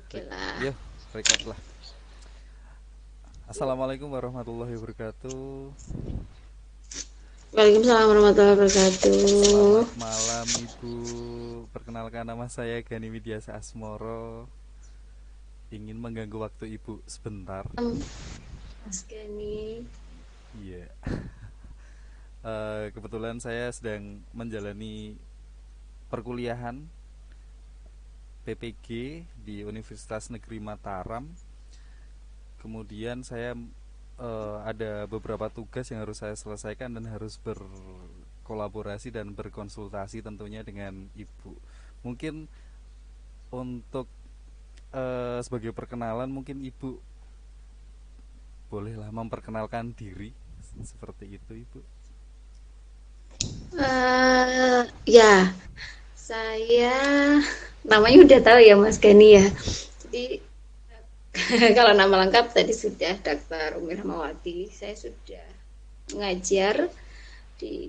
Oke Rek, lah. yo, record lah. Assalamualaikum warahmatullahi wabarakatuh. Waalaikumsalam warahmatullahi Selamat wabarakatuh. malam Ibu. Perkenalkan nama saya Gani Widiasa Asmoro. Ingin mengganggu waktu Ibu sebentar. Mas Gani. Iya. Kebetulan saya sedang menjalani perkuliahan PPG di Universitas Negeri Mataram. Kemudian saya ada beberapa tugas yang harus saya selesaikan dan harus berkolaborasi dan berkonsultasi tentunya dengan ibu. Mungkin untuk sebagai perkenalan mungkin ibu bolehlah memperkenalkan diri seperti itu ibu. Ya, saya namanya udah tahu ya Mas Gani ya. Jadi kalau nama lengkap tadi sudah Dr. Umi Rahmawati. Saya sudah mengajar di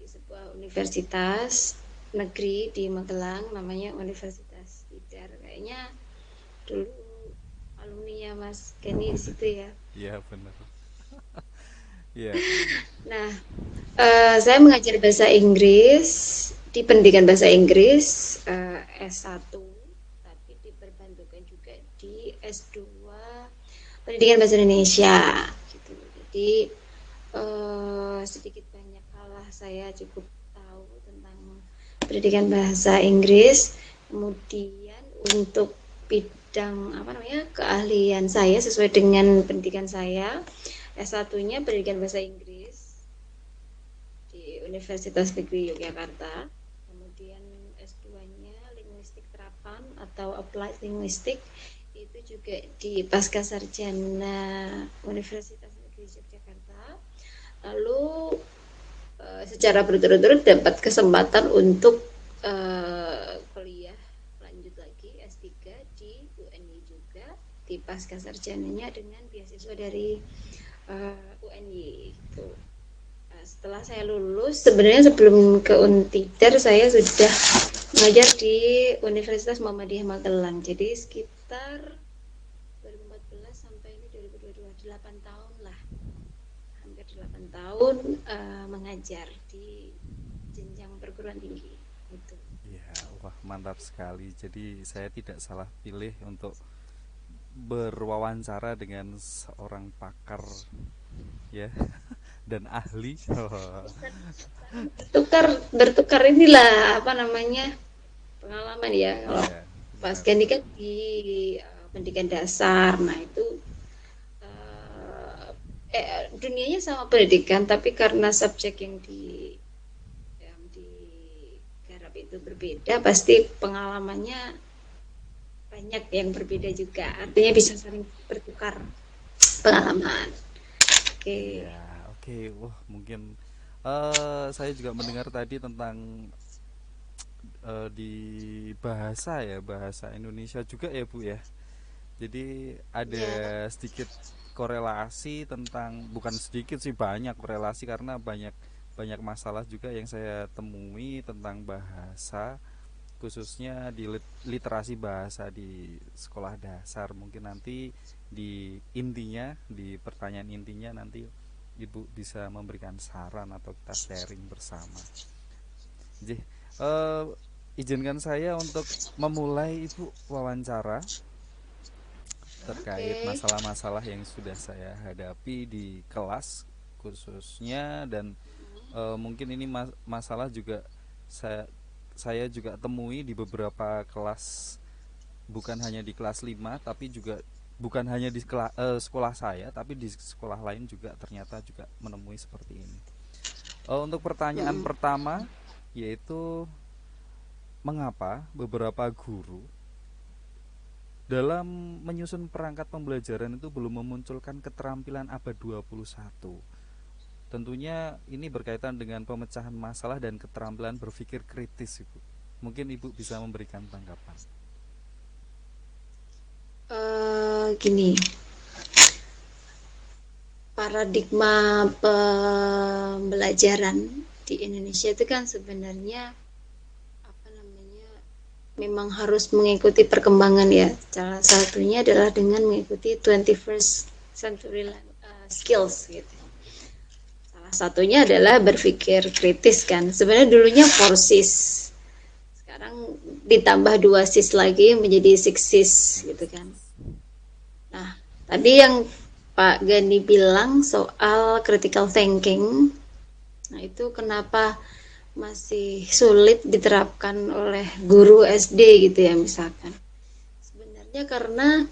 sebuah universitas negeri di Magelang, namanya Universitas Tidar. Kayaknya dulu alumninya Mas Gani di situ ya. Iya benar. Iya. Nah, saya mengajar bahasa Inggris di pendidikan bahasa Inggris S1, tapi diperbantukan juga di S2 pendidikan bahasa Indonesia. Gitu. Jadi sedikit banyak kalah saya cukup tahu tentang pendidikan bahasa Inggris. Kemudian untuk bidang apa namanya keahlian saya sesuai dengan pendidikan saya S1-nya pendidikan bahasa Inggris di Universitas Negeri Yogyakarta. Kemudian S2-nya Linguistik Terapan atau Applied Linguistik itu juga di Pasca Sarjana Universitas Negeri Yogyakarta. Lalu secara berturut-turut dapat kesempatan untuk kuliah lanjut lagi S3 di UNY juga di Pasca Sarjananya dengan beasiswa dari UNY gitu. Setelah saya lulus, sebenarnya sebelum ke Untidar saya sudah mengajar di Universitas Muhammadiyah Magelang. Jadi sekitar 2014 sampai ini 2022, 8 tahun lah. Hampir 8 tahun mengajar di jenjang perguruan tinggi. Gitu. Iya, wah mantap sekali. Jadi saya tidak salah pilih untuk berwawancara dengan seorang pakar ya dan ahli. Saling bertukar bertukar inilah apa namanya pengalaman ya. Kalau Iya, Mas benar. Gani kan di pendidikan dasar, nah itu dunianya sama pendidikan tapi karena subjek yang digarap itu berbeda pasti pengalamannya banyak yang berbeda juga artinya bisa saling bertukar pengalaman. Oke. Okay. Iya, oke. Wah, mungkin saya juga mendengar tadi tentang di bahasa ya, bahasa Indonesia juga ya, Bu ya. Jadi ada Ya. sedikit korelasi tentang bukan sedikit sih banyak korelasi karena banyak banyak masalah juga yang saya temui tentang bahasa khususnya di literasi bahasa di sekolah dasar. Mungkin nanti di intinya di pertanyaan intinya nanti Ibu bisa memberikan saran atau kita sharing bersama. Jadi izinkan saya untuk memulai Ibu wawancara terkait Oke. masalah-masalah yang sudah saya hadapi di kelas khususnya dan mungkin ini masalah juga saya saya juga temui di beberapa kelas bukan hanya di kelas 5 tapi juga bukan hanya di sekolah saya tapi di sekolah lain juga ternyata juga menemui seperti ini. Untuk pertanyaan Mm-mm. pertama yaitu mengapa beberapa guru dalam menyusun perangkat pembelajaran itu belum memunculkan keterampilan abad 21. Tentunya ini berkaitan dengan pemecahan masalah dan keterampilan berpikir kritis, Ibu. Mungkin Ibu bisa memberikan tanggapan. Gini, paradigma pembelajaran di Indonesia itu kan sebenarnya apa namanya memang harus mengikuti perkembangan ya. Salah satunya adalah dengan mengikuti 21st century skills gitu. Salah satunya adalah berpikir kritis kan. Sebenarnya dulunya 4 sis. Sekarang ditambah 2 sis lagi menjadi 6 sis gitu kan. Nah, tadi yang Pak Gani bilang soal critical thinking, nah itu kenapa masih sulit diterapkan oleh guru SD gitu ya misalkan. Sebenarnya karena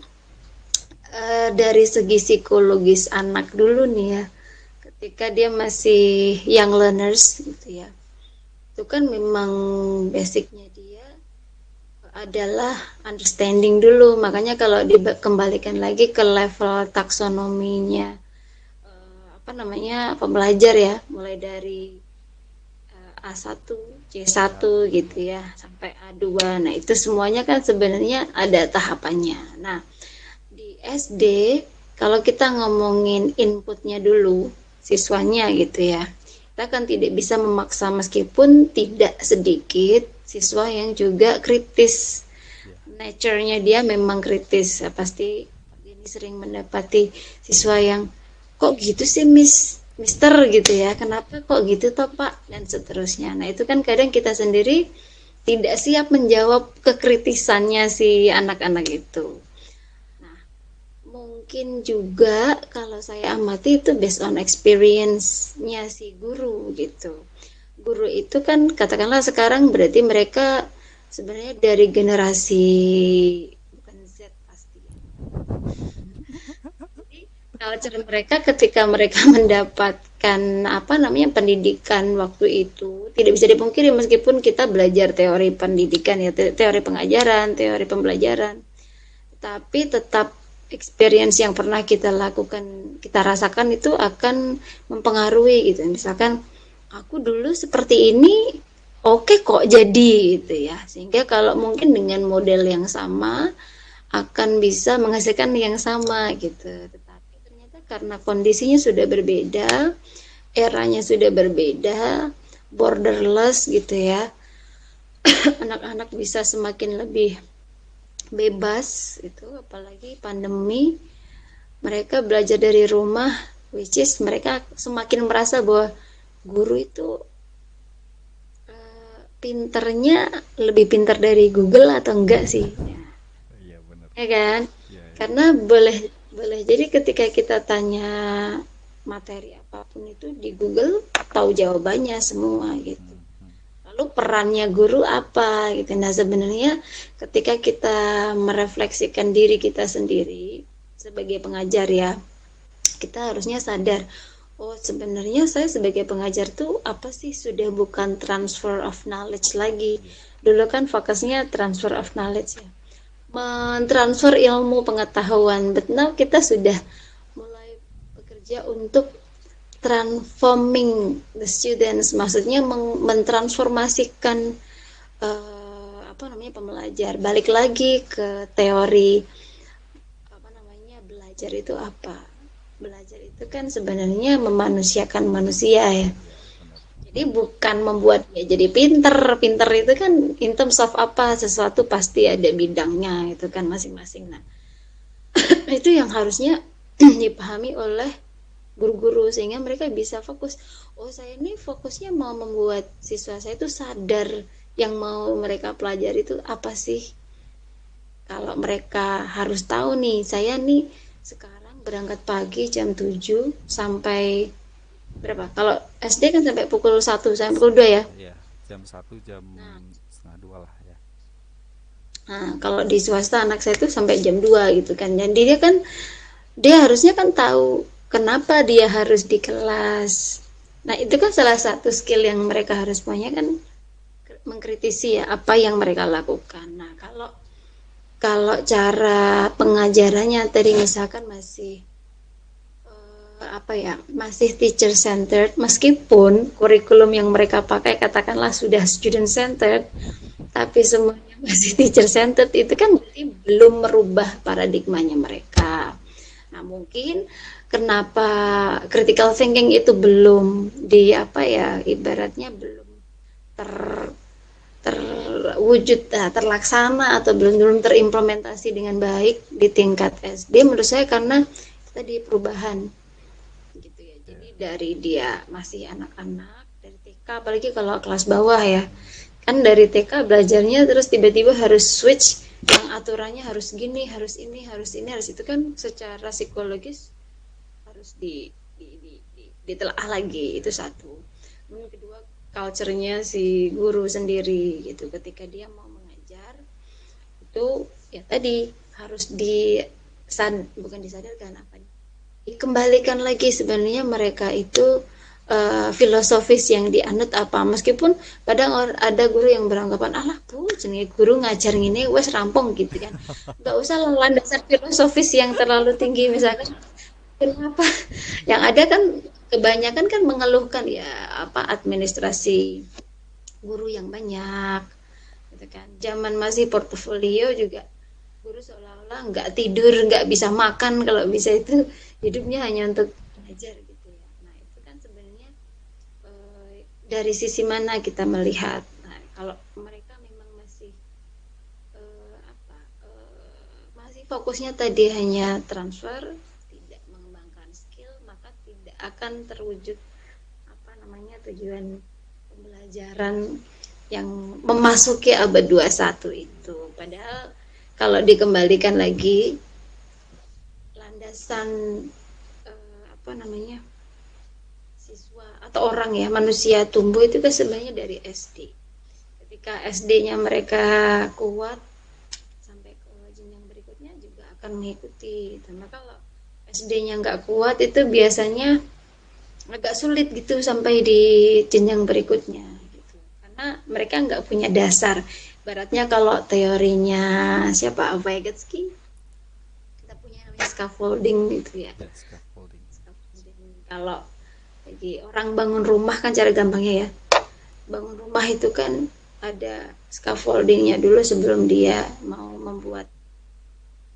dari segi psikologis anak dulu nih ya, ketika dia masih young learners gitu ya, itu kan memang basicnya dia adalah understanding dulu. Makanya kalau dikembalikan lagi ke level taksonominya apa namanya pembelajar ya, mulai dari A1, C1 C1 gitu ya. ya sampai A2. Nah, itu semuanya kan sebenarnya ada tahapannya. Nah, di SD kalau kita ngomongin inputnya dulu siswanya gitu ya, kita kan tidak bisa memaksa meskipun tidak sedikit siswa yang juga kritis, Ya. nature-nya dia memang kritis. Pasti ini sering mendapati siswa yang kok gitu sih Mister gitu ya, kenapa kok gitu toh Pak, dan seterusnya. Nah itu kan kadang kita sendiri tidak siap menjawab kekritisannya si anak-anak itu. Nah, mungkin juga kalau saya amati itu based on experience-nya si guru gitu. Guru itu kan katakanlah sekarang berarti mereka sebenarnya dari generasi bukan Z pasti. Jadi culture mereka ketika mereka mendapatkan apa namanya pendidikan waktu itu tidak bisa dipungkiri meskipun kita belajar teori pendidikan ya teori pengajaran, teori pembelajaran, tapi tetap experience yang pernah kita lakukan, kita rasakan itu akan mempengaruhi gitu. Misalkan aku dulu seperti ini, oke kok jadi gitu ya. Sehingga kalau mungkin dengan model yang sama akan bisa menghasilkan yang sama gitu. Tetapi ternyata karena kondisinya sudah berbeda, eranya sudah berbeda, borderless gitu ya. Anak-anak bisa semakin lebih bebas itu apalagi pandemi, mereka belajar dari rumah, which is mereka semakin merasa bahwa guru itu pinternya lebih pintar dari Google atau enggak sih, Iya benar. ya kan? Iya, iya. Karena boleh boleh jadi ketika kita tanya materi apapun itu di Google tahu jawabannya semua gitu. Hmm, hmm. Lalu perannya guru apa gitu. Nah sebenarnya ketika kita merefleksikan diri kita sendiri sebagai pengajar ya, kita harusnya sadar, oh sebenarnya saya sebagai pengajar tuh apa sih sudah bukan transfer of knowledge lagi. Iya, Dulu kan fokusnya transfer of knowledge ya, mentransfer ilmu pengetahuan. But now kita sudah mulai bekerja untuk transforming the students, maksudnya mentransformasikan apa namanya pembelajar. Balik lagi ke teori apa namanya belajar itu apa? Belajar itu kan sebenarnya memanusiakan manusia ya. iya benar. Jadi bukan membuat dia jadi pinter. Pinter itu kan in terms of apa? Sesuatu pasti ada bidangnya itu kan masing-masing. Nah, itu yang harusnya dipahami oleh guru-guru sehingga mereka bisa fokus. Oh, saya ini fokusnya mau membuat siswa saya itu sadar yang mau mereka pelajari itu apa sih? Kalau mereka harus tahu nih, saya nih sekarang berangkat pagi jam 7 sampai berapa? Kalau SD kan sampai pukul 1 sampai pukul 2 ya. Iya, jam 1 jam Nah, setengah 2 lah ya. nah, kalau di swasta anak saya itu sampai jam 2 gitu kan. Dan dia harusnya kan tahu kenapa dia harus di kelas. Nah, itu kan salah satu skill yang mereka harus punya kan mengkritisi ya apa yang mereka lakukan. Nah, kalau kalau cara pengajarannya tadi misalkan masih apa ya masih teacher centered meskipun kurikulum yang mereka pakai katakanlah sudah student centered tapi semuanya masih teacher centered itu kan berarti belum merubah paradigmanya mereka. Nah mungkin kenapa critical thinking itu belum di apa ya ibaratnya belum ter terlaksana atau belum terimplementasi dengan baik di tingkat SD menurut saya karena tadi perubahan gitu ya. Jadi Ya. dari dia masih anak-anak dari TK apalagi kalau kelas bawah ya. Kan dari TK belajarnya terus tiba-tiba harus switch yang aturannya harus gini, harus ini, harus ini, harus itu kan secara psikologis harus ditelaah lagi itu satu. Kemudian kedua culture-nya si guru sendiri gitu ketika dia mau mengajar itu ya tadi harus bukan disadarkan apa dikembalikan lagi sebenarnya mereka itu filosofis yang dianut apa meskipun kadang ada guru yang beranggapan alah bu jenis guru ngajar gini wes rampung gitu kan nggak usah landasan filosofis yang terlalu tinggi misalkan kenapa yang ada kan kebanyakan kan mengeluhkan ya apa administrasi guru yang banyak gitu kan zaman masih portofolio juga guru seolah-olah nggak tidur nggak bisa makan kalau bisa itu hidupnya hanya untuk belajar gitu ya nah itu kan sebenarnya dari sisi mana kita melihat nah kalau mereka memang masih masih fokusnya tadi hanya transfer tidak mengembangkan skill maka tidak akan terwujud apa namanya tujuan pembelajaran yang memasuki abad 21 itu padahal kalau dikembalikan lagi landasan apa namanya siswa atau orang ya manusia tumbuh itu kan sebenarnya dari SD ketika SD-nya mereka kuat sampai ke jenjang berikutnya juga akan mengikuti karena kalau SD-nya nggak kuat itu biasanya agak sulit gitu sampai di jenjang berikutnya gitu. Karena mereka nggak punya dasar. Baratnya kalau teorinya siapa Vygotsky, kita punya namanya scaffolding gitu ya. Ya, scaffolding. Scaffolding. Kalau lagi orang bangun rumah kan cara gampangnya ya. Bangun rumah itu kan ada scaffoldingnya dulu sebelum dia mau membuat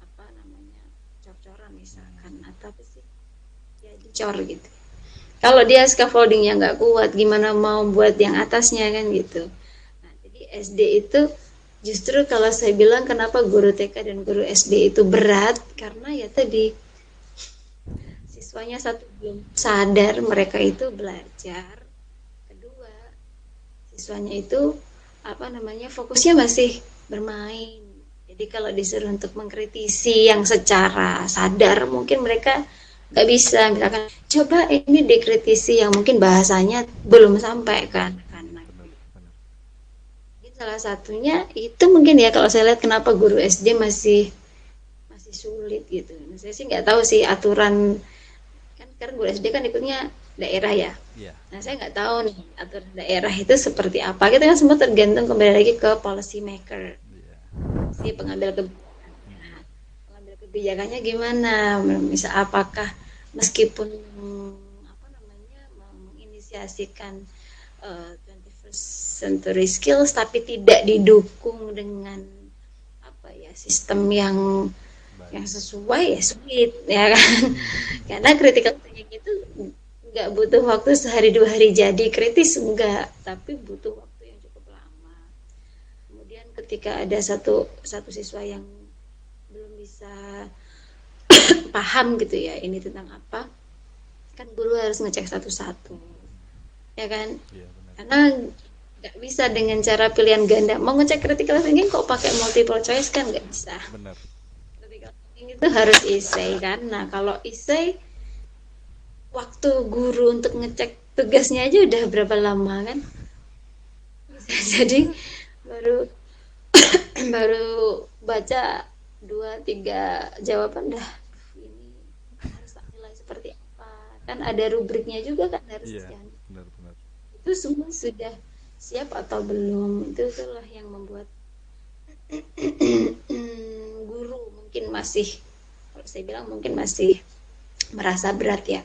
apa namanya cor-coran misalkan atau apa sih ya dicor gitu. Kalau dia scaffoldingnya nggak kuat, gimana mau buat yang atasnya kan gitu. Nah, jadi SD itu justru kalau saya bilang kenapa guru TK dan guru SD itu berat, karena ya tadi siswanya satu belum sadar mereka itu belajar, kedua siswanya itu apa namanya fokusnya masih bermain. Jadi kalau disuruh untuk mengkritisi yang secara sadar mungkin mereka nggak bisa misalkan coba ini dikritisi yang mungkin bahasanya belum sampai kan karena Benar, benar. salah satunya itu mungkin ya kalau saya lihat kenapa guru SD masih masih sulit gitu saya sih nggak tahu sih aturan kan karena guru SD kan ikutnya daerah ya Iya, nah saya benar. nggak tahu nih aturan daerah itu seperti apa kita kan semua tergantung kembali lagi ke policy maker Iya. si pengambil kebijakan Mm-mm. pengambil kebijakannya gimana misal apakah meskipun apa namanya menginisiasikan 21st century skills tapi tidak didukung dengan apa ya sistem yang Baik. sesuai ya sulit ya kan karena critical thinking itu nggak butuh waktu sehari dua hari jadi kritis enggak tapi butuh waktu yang cukup lama kemudian ketika ada satu satu siswa yang belum bisa paham gitu ya ini tentang apa kan guru harus ngecek satu-satu ya kan Iya, benar. karena nggak bisa dengan cara pilihan ganda mau ngecek critical thinking kok pakai multiple choice kan nggak bisa Benar. critical thinking itu harus essay kan nah kalau essay waktu guru untuk ngecek tugasnya aja udah berapa lama kan bisa jadi baru baru baca dua tiga jawaban dah ini harus tak nilai seperti apa kan ada rubriknya juga kan harus Iya, kan benar-benar. itu semua sudah siap atau belum itu itulah yang membuat guru mungkin masih kalau saya bilang mungkin masih merasa berat ya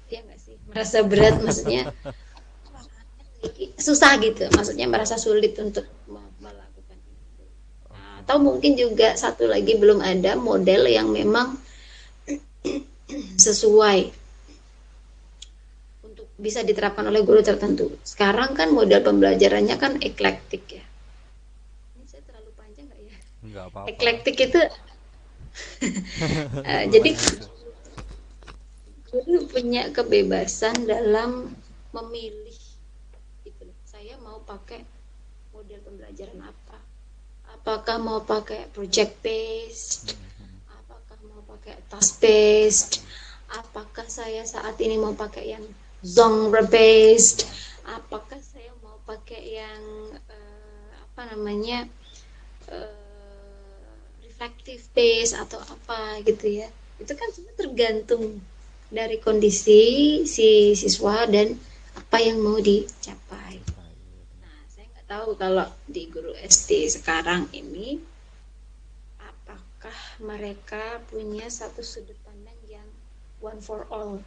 dia nggak sih merasa berat maksudnya susah gitu maksudnya merasa sulit untuk melakukan itu nah, Oke. atau mungkin juga satu lagi belum ada model yang memang sesuai untuk bisa diterapkan oleh guru tertentu sekarang kan model pembelajarannya kan eklektik ya nggak apa-apa. Eklektik itu jadi Boleh aja. guru punya kebebasan dalam memilih gitu. Saya mau pakai model pembelajaran apa? Apakah mau pakai project based? Apakah mau pakai task based? Apakah saya saat ini mau pakai yang genre based? Apakah saya mau pakai yang apa namanya reflective based atau apa gitu ya? Itu kan semua tergantung dari kondisi si siswa dan apa yang mau dicapai. Capai, ya benar. Nah, saya nggak tahu kalau di guru SD sekarang ini apakah mereka punya satu sudut pandang yang one for all.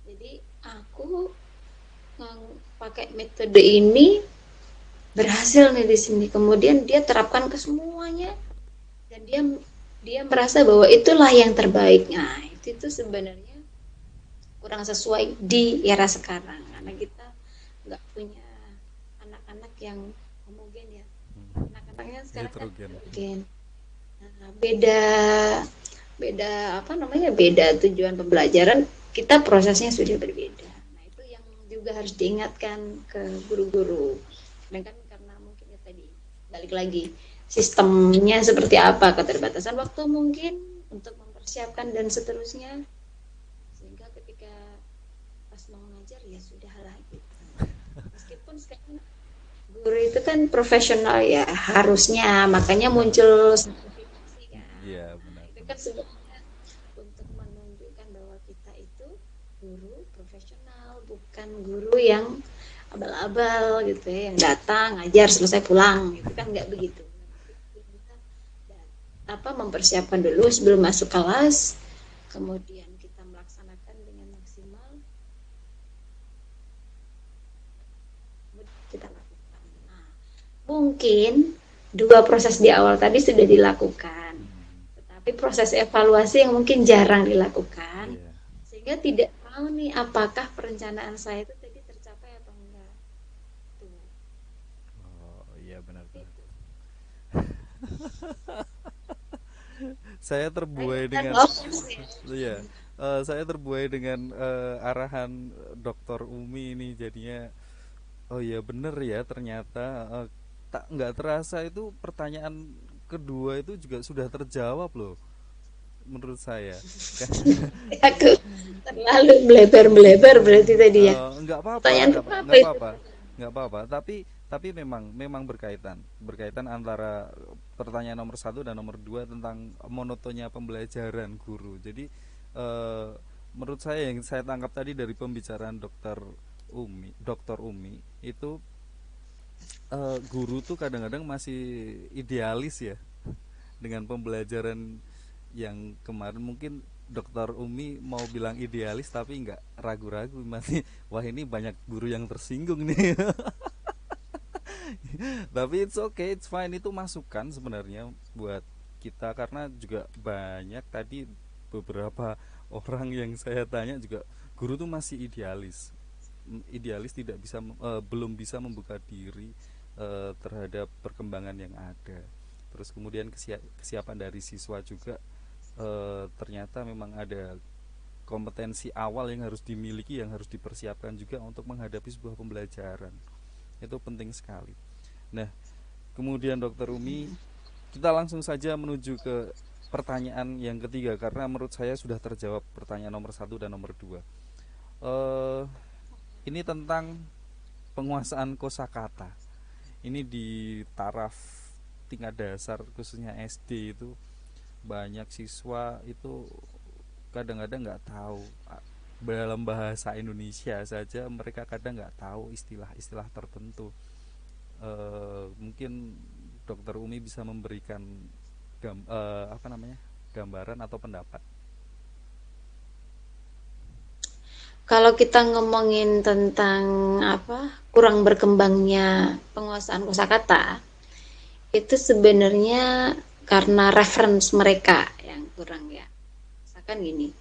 Jadi aku pakai metode ini berhasil nih di sini. Kemudian dia terapkan ke semuanya dan dia dia merasa bahwa itulah yang terbaik. Nah, itu sebenarnya kurang sesuai di era sekarang karena kita nggak punya anak-anak yang homogen ya. Anak-anaknya sekarang kan Heterogen. heterogen. Nah, beda beda apa namanya beda tujuan pembelajaran kita prosesnya sudah berbeda. Nah itu yang juga harus diingatkan ke guru-guru. Dan kan karena mungkin ya tadi balik lagi sistemnya seperti apa keterbatasan waktu mungkin untuk mempersiapkan dan seterusnya sehingga ketika pas mau ngajar ya sudah lah gitu. Meskipun sekarang guru itu kan profesional ya harusnya makanya muncul sertifikasi kan. Iya, Nah itu kan benar-benar. sebenarnya untuk menunjukkan bahwa kita itu guru profesional bukan guru yang abal-abal gitu ya yang datang ngajar selesai pulang gitu kan nggak begitu. Kita apa mempersiapkan dulu sebelum masuk kelas kemudian kita melaksanakan dengan maksimal kita lakukan. Nah, mungkin dua proses di awal tadi sudah dilakukan, tetapi proses evaluasi yang mungkin jarang dilakukan, Iya. sehingga tidak tahu nih apakah perencanaan saya itu tadi tercapai atau enggak. Tuh, Oh, iya benar-benar. itu. Saya Saya terbuai kan dengan, lolos ya. iya, saya terbuai dengan arahan Dokter Umi ini jadinya. Oh iya bener ya ternyata, tak nggak terasa itu pertanyaan kedua itu juga sudah terjawab loh menurut saya. Aku terlalu melebar-melebar berarti tadi ya. Nggak apa-apa, Pertanyaan apa nggak itu? apa-apa, nggak apa-apa. Tapi memang berkaitan antara pertanyaan nomor satu dan nomor dua tentang monotonnya pembelajaran guru. Jadi eh, menurut saya yang saya tangkap tadi dari pembicaraan dokter Umi itu, guru tuh kadang-kadang masih idealis ya dengan pembelajaran yang kemarin. Mungkin dokter Umi mau bilang idealis tapi nggak, ragu-ragu masih. Wah ini banyak guru yang tersinggung nih. Tapi it's okay, it's fine, itu masukan sebenarnya buat kita karena juga banyak tadi beberapa orang yang saya tanya juga guru tuh masih idealis. Idealis, tidak bisa belum bisa membuka diri terhadap perkembangan yang ada. Terus kemudian kesiapan dari siswa juga, ternyata memang ada kompetensi awal yang harus dimiliki, yang harus dipersiapkan juga untuk menghadapi sebuah pembelajaran. Itu penting sekali. Nah, kemudian Dokter Umi, kita langsung saja menuju ke pertanyaan yang ketiga karena menurut saya sudah terjawab pertanyaan nomor satu dan nomor dua. Eh, ini tentang penguasaan kosakata. Ini di taraf tingkat dasar khususnya SD itu banyak siswa itu kadang-kadang nggak tahu, dalam bahasa Indonesia saja mereka kadang nggak tahu istilah-istilah tertentu. Mungkin Dokter Umi bisa memberikan apa namanya, gambaran atau pendapat. Kalau kita ngomongin tentang apa kurang berkembangnya penguasaan kosakata, itu sebenarnya karena reference mereka yang kurang ya. Misalkan gini,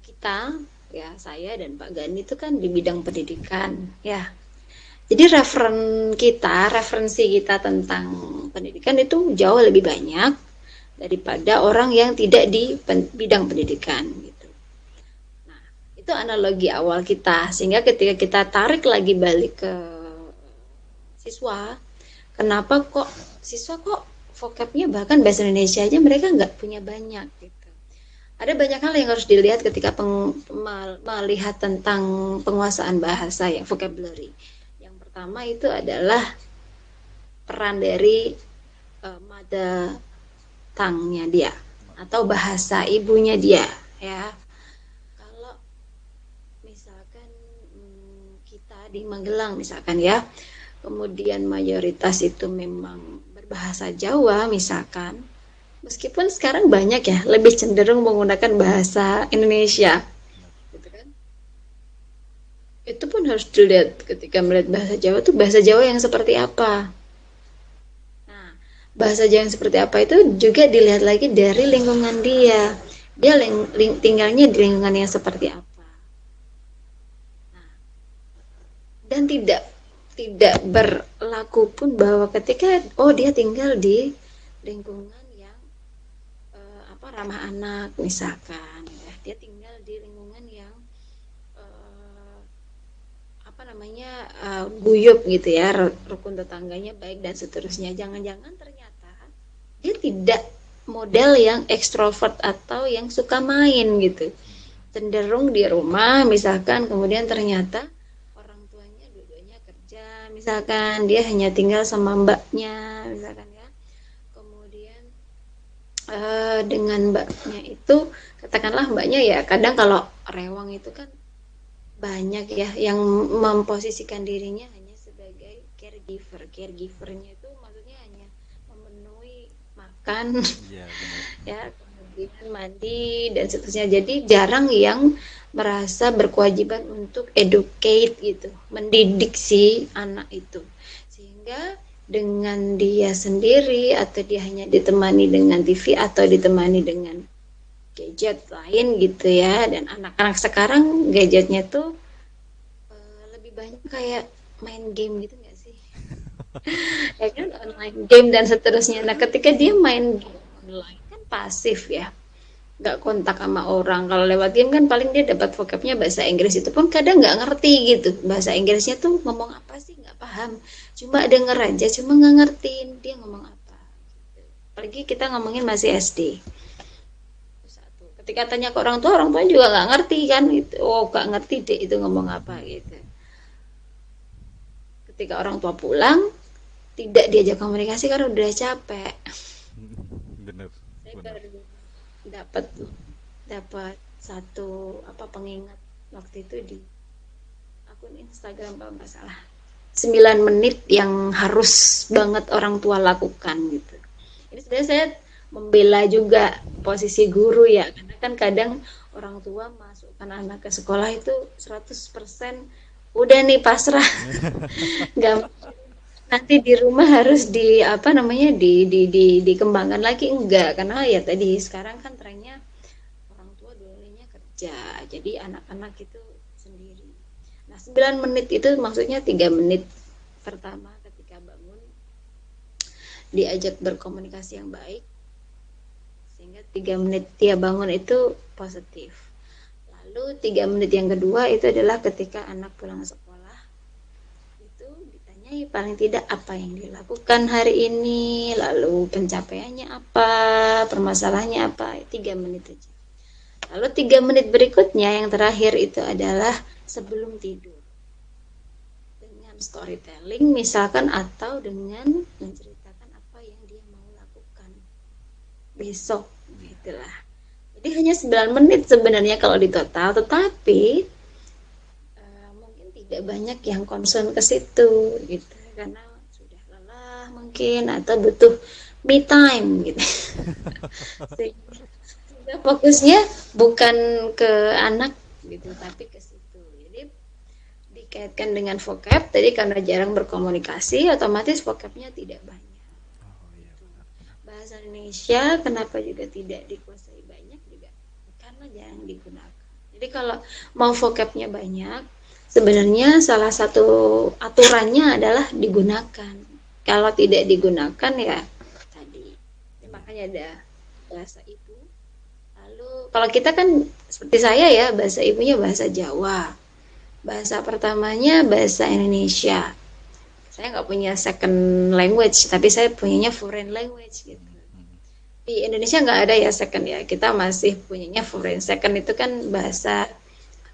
kita ya saya dan Pak Gani itu kan di bidang pendidikan ya. Jadi referensi kita tentang pendidikan itu jauh lebih banyak daripada orang yang tidak di bidang pendidikan gitu. Nah, itu analogi awal kita, sehingga ketika kita tarik lagi balik ke siswa, kenapa kok siswa kok vocabnya bahkan bahasa Indonesia aja mereka nggak punya banyak gitu. Ada banyak hal yang harus dilihat ketika melihat tentang penguasaan bahasa ya, vocabulary. Yang pertama itu adalah peran dari mother tongue-nya dia atau bahasa ibunya dia ya. Kalau misalkan kita di Magelang misalkan ya, kemudian mayoritas itu memang berbahasa Jawa misalkan, meskipun sekarang banyak ya lebih cenderung menggunakan bahasa Indonesia gitu kan, itu pun harus dilihat ketika melihat bahasa Jawa tuh bahasa Jawa yang seperti apa. Nah, bahasa Jawa yang seperti apa itu juga dilihat lagi dari lingkungan dia, dia tinggalnya di lingkungan yang seperti apa. Nah, dan tidak berlaku pun bahwa ketika oh dia tinggal di lingkungan yang ramah anak misalkan ya, dia tinggal di lingkungan yang eh, apa namanya guyup gitu ya, rukun tetangganya baik dan seterusnya, jangan-jangan ternyata dia tidak model yang ekstrovert atau yang suka main gitu, cenderung di rumah misalkan, kemudian ternyata orang tuanya dua-duanya kerja misalkan, dia hanya tinggal sama mbaknya misalkan ya, kemudian dengan mbaknya itu katakanlah mbaknya ya kadang kalau rewang itu kan banyak ya yang memposisikan dirinya hanya sebagai caregivernya itu maksudnya hanya memenuhi makan Iya, benar. ya, kemudian mandi dan seterusnya, jadi jarang yang merasa berkewajiban untuk educate gitu, mendidik si anak itu, sehingga dengan dia sendiri atau dia hanya ditemani dengan TV atau ditemani dengan gadget lain gitu ya, dan anak-anak sekarang gadgetnya tuh lebih banyak kayak main game gitu nggak sih, ya kan, online game dan seterusnya. Nah ketika dia main game online kan pasif ya, nggak kontak sama orang, kalau lewat game kan paling dia dapat vocabnya bahasa Inggris, itu pun kadang nggak ngerti gitu bahasa Inggrisnya tuh ngomong apa sih, nggak paham, cuma denger aja cuma nggak ngertiin dia ngomong apa gitu. Apalagi kita ngomongin masih SD. Satu, ketika tanya ke orang tua juga nggak ngerti kan gitu. Oh nggak ngerti deh itu ngomong apa gitu. Ketika orang tua pulang tidak diajak komunikasi karena udah capek. Bener, Saya bener. baru dapat dapat satu apa pengingat waktu itu di akun Instagram kalau nggak salah, 9 menit yang harus banget orang tua lakukan gitu. Ini sebenarnya saya membela juga posisi guru ya, karena kan kadang orang tua masukkan anak ke sekolah itu 100% udah nih pasrah, nggak, nanti di rumah harus di apa namanya dikembangkan lagi, enggak, karena ya tadi sekarang kan trennya orang tua dulunya kerja, jadi anak-anak itu sendiri. Nah 9 menit itu maksudnya 3 menit pertama ketika bangun diajak berkomunikasi yang baik, sehingga 3 menit dia bangun itu positif. Lalu 3 menit yang kedua itu adalah ketika anak pulang sekolah, itu ditanyai paling tidak apa yang dilakukan hari ini, lalu pencapaiannya apa, permasalahannya apa, 3 menit aja. Lalu 3 menit berikutnya yang terakhir itu adalah sebelum tidur, dengan storytelling misalkan atau dengan menceritakan apa yang dia mau lakukan besok gitulah. Jadi hanya 9 menit sebenarnya kalau di total, tetapi mungkin tidak banyak yang concern ke situ gitu, karena sudah lelah mungkin atau butuh me time gitu. Sehingga fokusnya bukan ke anak gitu tapi ke situ. Jadi dikaitkan dengan vocab tadi, karena jarang berkomunikasi otomatis vocabnya tidak banyak Oh iya, gitu. benar, benar. Bahasa Indonesia kenapa juga tidak dikuasai banyak juga karena jarang digunakan. Jadi kalau mau vocabnya banyak, sebenarnya salah satu aturannya adalah digunakan. Kalau tidak digunakan ya tadi, ya, Iya. makanya ada bahasa ibu. Lalu kalau kita kan seperti saya ya, bahasa ibunya bahasa Jawa, bahasa pertamanya bahasa Indonesia. Saya nggak punya second language, tapi saya punyanya foreign language gitu. Hmm, hmm. Di Indonesia nggak ada ya second ya, kita masih punyanya foreign. Second itu kan bahasa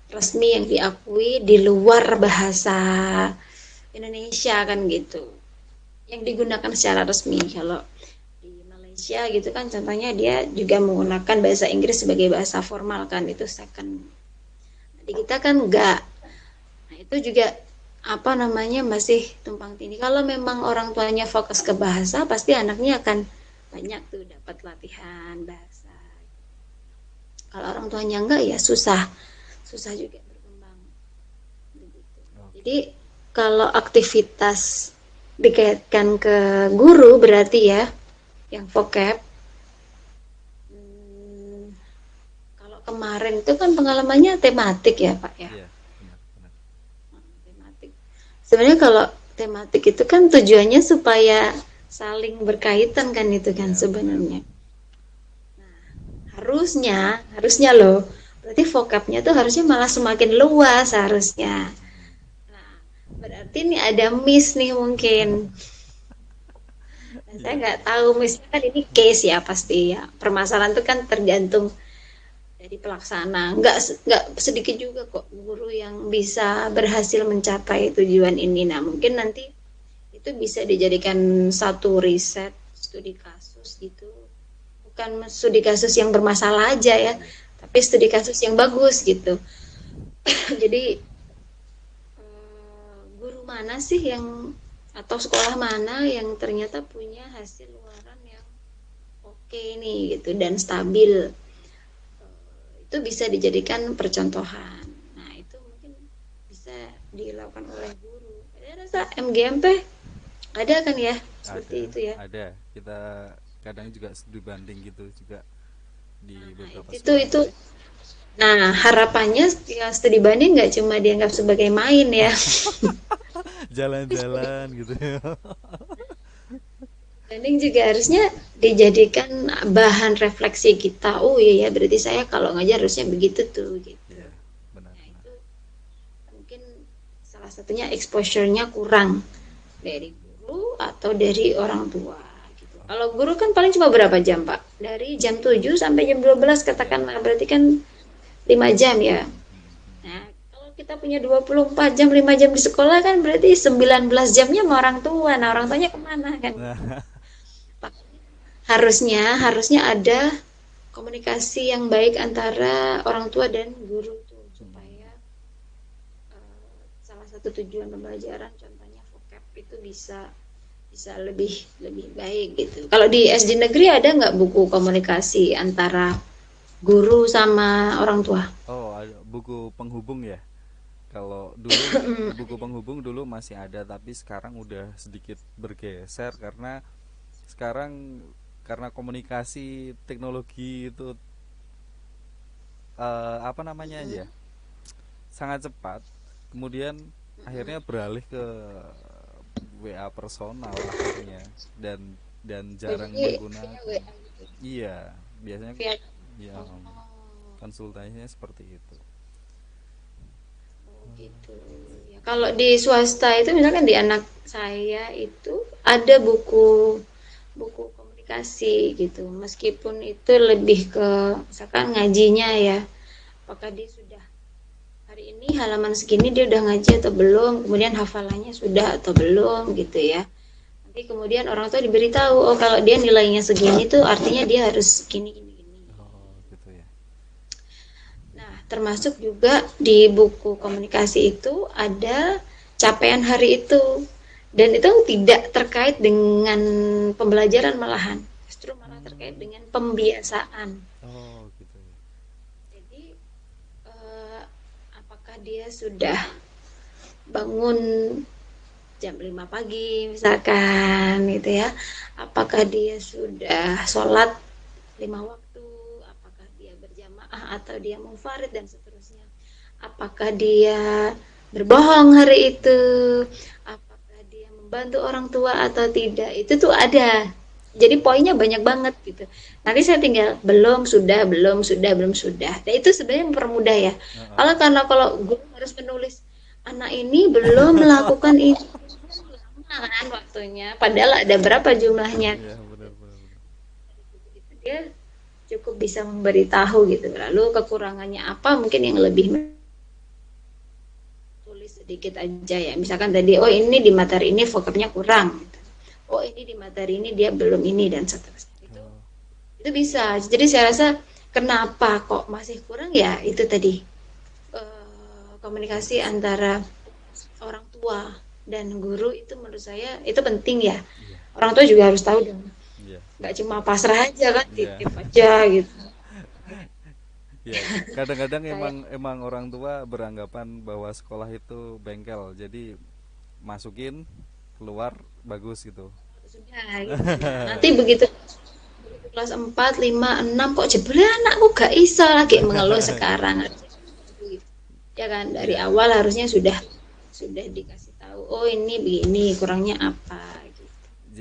resmi yang diakui di luar bahasa Indonesia kan gitu, yang digunakan secara resmi. Kalau di Malaysia gitu kan contohnya dia juga menggunakan bahasa Inggris sebagai bahasa formal kan, itu second. Di kita kan enggak. Nah itu juga apa namanya masih tumpang tindih. Kalau memang orang tuanya fokus ke bahasa, pasti anaknya akan banyak tuh dapat latihan bahasa. Kalau orang tuanya enggak ya susah, susah juga berkembang. Begitu. Oke. Jadi kalau aktivitas dikaitkan ke guru berarti ya, yang vocab. Hmm, kalau kemarin itu kan pengalamannya tematik ya Pak ya. Iya, benar, benar. Tematik. Sebenarnya kalau tematik itu kan tujuannya supaya saling berkaitan kan itu kan Iya, benar. sebenarnya. Harusnya, harusnya loh. Berarti vocabnya tuh harusnya malah semakin luas harusnya. Hmm. Nah, berarti nih ada miss nih mungkin. Nah, saya Iya. nggak tahu misalnya kan ini case ya pasti ya. Permasalahan itu kan tergantung dari pelaksana. Nggak sedikit juga kok guru yang bisa berhasil mencapai tujuan ini. Nah, mungkin nanti itu bisa dijadikan satu riset studi kasus gitu. Bukan studi kasus yang bermasalah aja ya, Iya. tapi studi kasus yang bagus gitu. Jadi guru mana sih yang atau sekolah mana yang ternyata punya hasil luaran yang oke nih gitu dan stabil, itu bisa dijadikan percontohan. Nah itu mungkin bisa dilakukan oleh guru. Saya rasa MGMP ada kan ya seperti Ada, itu ya. ada. Kita kadang juga studi banding gitu juga di Nah beberapa sekolah. itu nah harapannya ya studi banding nggak cuma dianggap sebagai main ya. Jalan-jalan gitu ya. Banding juga harusnya dijadikan bahan refleksi kita. Oh iya ya, berarti saya kalau ngajar harusnya begitu tuh gitu. Iya, Nah benar-benar. itu mungkin salah satunya exposure-nya kurang dari guru atau dari orang tua gitu. Kalau Oke. guru kan paling cuma berapa jam, Pak? Dari jam 7 sampai jam 12 Iya. katakanlah, berarti kan 5 jam ya. Hmm, hmm. Nah, kalau kita punya 24 jam, 5 jam di sekolah kan berarti 19 jamnya sama orang tua. Nah, orang Iya. tuanya kemana kan? Nah, Harusnya ada komunikasi yang baik antara orang tua dan guru tuh supaya hmm. salah satu tujuan pembelajaran contohnya vocab itu bisa bisa lebih lebih baik gitu. Kalau di SD negeri ada nggak buku komunikasi antara guru sama orang tua? Oh, ada buku penghubung ya. Kalau dulu buku penghubung dulu masih ada, tapi sekarang udah sedikit bergeser karena sekarang karena komunikasi teknologi itu apa namanya aja sangat cepat. Kemudian akhirnya beralih ke WA personal akhirnya dan jarang Jadi via menggunakan. WA gitu. Iya, biasanya Via ya oh, konsultasinya seperti itu. oh gitu. Ya, kalau di swasta itu misalkan di anak saya itu ada buku buku komunikasi gitu. Meskipun itu lebih ke misalkan ngajinya ya. Apakah dia sudah hari ini halaman segini dia udah ngaji atau belum? Kemudian hafalannya sudah atau belum gitu ya. Nanti kemudian orang tua diberitahu, oh kalau dia nilainya segini tuh artinya dia harus gini gini gini. Oh, gitu ya. Nah, termasuk juga di buku komunikasi itu ada capaian hari itu. Dan itu tidak terkait dengan pembelajaran malahan. Justru malah terkait Hmm. dengan pembiasaan. Oh, gitu ya. Jadi, apakah dia sudah bangun jam 5 pagi misalkan gitu ya. Apakah dia sudah sholat 5 waktu, apakah dia berjamaah atau dia munfarid dan seterusnya. Apakah dia berbohong hari itu, apakah dia membantu orang tua atau tidak, itu tuh ada. Jadi poinnya banyak banget gitu. Nanti saya tinggal belum, sudah, belum, sudah, belum, sudah. Nah itu sebenarnya mempermudah ya. Heeh. Kalau guru harus menulis anak ini belum melakukan ini, lama kan waktunya. Padahal ada berapa jumlahnya? Iya, benar benar benar. Itu dia cukup bisa memberitahu gitu. Lalu kekurangannya apa? Mungkin yang lebih tulis sedikit aja ya. Misalkan tadi, oh ini di materi ini vocabnya kurang. Gitu. Oh ini di materi ini dia belum ini dan seterusnya. Oh, Itu bisa. Jadi saya rasa kenapa kok masih kurang ya itu tadi komunikasi komunikasi. antara orang tua dan guru itu menurut saya itu penting ya. Iya, Orang tua juga harus tahu dong. iya, Nggak benar cuma benar. pasrah aja kan, Iya. titip aja gitu. Ya, kadang-kadang Kayak emang emang orang tua beranggapan bahwa sekolah itu bengkel. Jadi masukin, keluar bagus gitu. sudah gitu. Nah, nanti begitu kelas 4 5 6 kok jebule anakku gak iso lagi mengeluh sekarang. Ya kan dari Iya, iya. awal harusnya sudah dikasih tahu oh ini begini kurangnya apa gitu. J.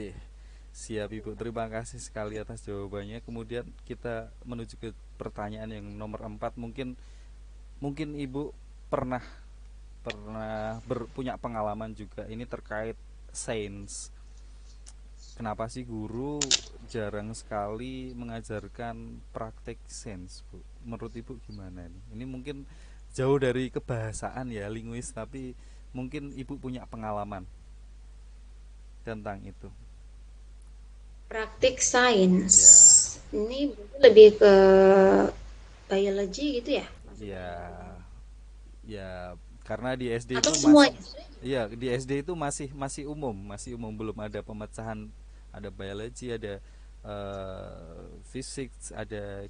Siap Ibu, terima kasih sekali atas jawabannya. Kemudian kita menuju ke pertanyaan yang nomor 4. Mungkin mungkin Ibu pernah pernah punya pengalaman juga ini terkait sains. Kenapa sih guru jarang sekali mengajarkan praktek sains, Bu? Menurut Ibu gimana ini? Ini mungkin jauh dari kebahasaan ya, linguis, tapi mungkin Ibu punya pengalaman tentang itu. Praktik sains Ya, ini lebih ke biologi gitu ya masuknya ya, lebih ya, karena di SD atau itu masih, semuanya. iya, di SD itu masih masih umum, belum ada pemecahan, ada biologi, ada fisik, ada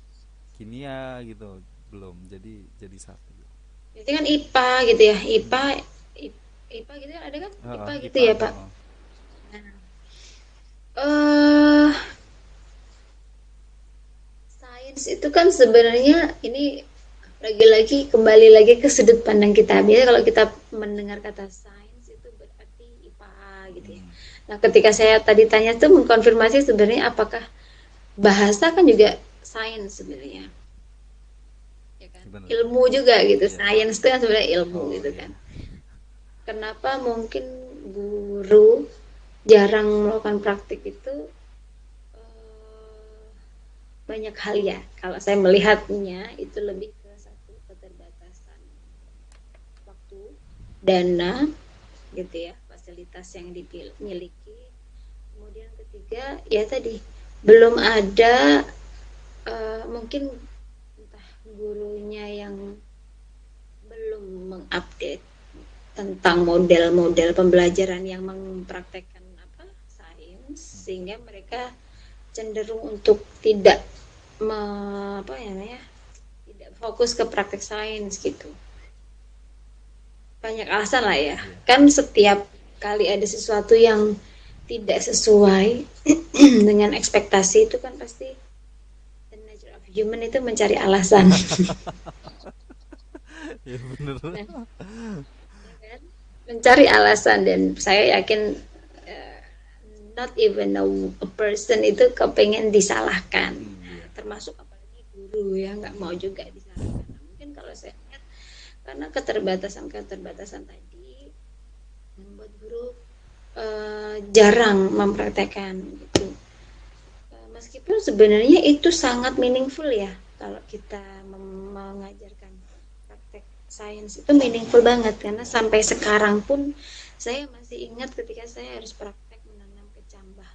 kimia gitu, belum. Jadi satu. Biasanya kan IPA gitu ya, Hmm. IPA gitu ya, ada kan Heeh, IPA gitu IPA, ya Pak. heeh. eh Sains itu kan sebenarnya ini lagi-lagi kembali lagi ke sudut pandang kita. Biasanya kalau kita mendengar kata sains itu berarti IPA gitu ya. Hmm. Nah, ketika saya tadi tanya tuh mengkonfirmasi sebenarnya apakah bahasa kan juga sains sebenarnya, ya kan? Bener. Ilmu juga gitu. Iya. Sains itu kan sebenarnya ilmu Oh gitu iya. kan. Kenapa mungkin guru jarang melakukan praktik itu eh, banyak hal ya. Kalau saya melihatnya itu lebih ke satu keterbatasan waktu, dana, gitu ya, fasilitas yang dimiliki. Kemudian ketiga, ya tadi belum ada mungkin entah gurunya yang belum mengupdate tentang model-model pembelajaran yang mempraktekkan apa sains sehingga mereka cenderung untuk tidak me, apa ya namanya tidak fokus ke praktek sains gitu. Banyak alasan lah ya. Iya. Kan setiap kali ada sesuatu yang tidak sesuai dengan ekspektasi itu kan pasti the nature of human itu mencari alasan. Iya bener. Nah, ya kan? Mencari alasan dan saya yakin uh, not even a person itu kepengen disalahkan. Iya. Termasuk apalagi guru ya nggak mau Iya. juga disalahkan. Nah, mungkin kalau saya lihat karena keterbatasan-keterbatasan tadi membuat guru jarang mempraktekkan gitu. Meskipun sebenarnya itu sangat meaningful ya kalau kita mengajarkan praktek sains itu meaningful banget karena Iya. sampai sekarang pun saya masih ingat ketika saya harus praktek menanam kecambah.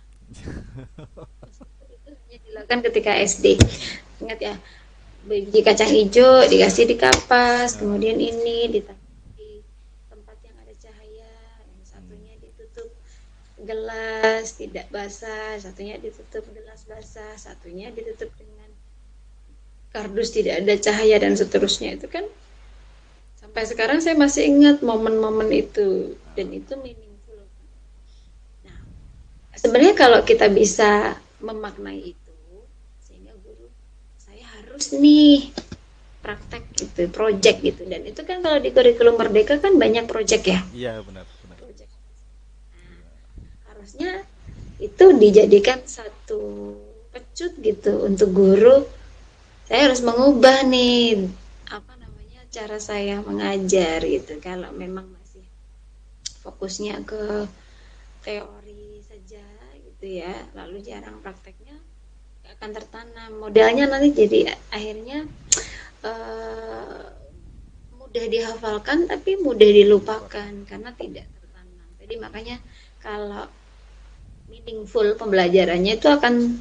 Meskipun itu hanya dilakukan ketika SD. Ingat ya, biji kacang hijau dikasih di kapas, Heeh. kemudian ini ditaruh di tempat yang ada cahaya, yang Hmm. satunya ditutup gelas tidak basah, satunya ditutup gelas basah, satunya ditutup dengan kardus tidak ada cahaya dan seterusnya itu kan sampai sekarang saya masih ingat momen-momen itu dan Ah, itu meaningful. Nah, sebenarnya kalau kita bisa memaknai itu sehingga guru saya harus nih praktek gitu gitu, project gitu. Dan itu kan kalau di kurikulum Merdeka kan banyak project ya. Iya, benar benar. Project. Iya. Harusnya itu dijadikan satu pecut gitu untuk guru. Saya harus mengubah nih apa namanya cara saya mengajar gitu. Kalau memang masih fokusnya ke teori saja gitu ya, lalu jarang prakteknya, nggak akan tertanam. Modalnya nanti jadi akhirnya eh, mudah dihafalkan tapi mudah Lupa. dilupakan karena tidak tertanam. Jadi makanya kalau meaningful pembelajarannya itu akan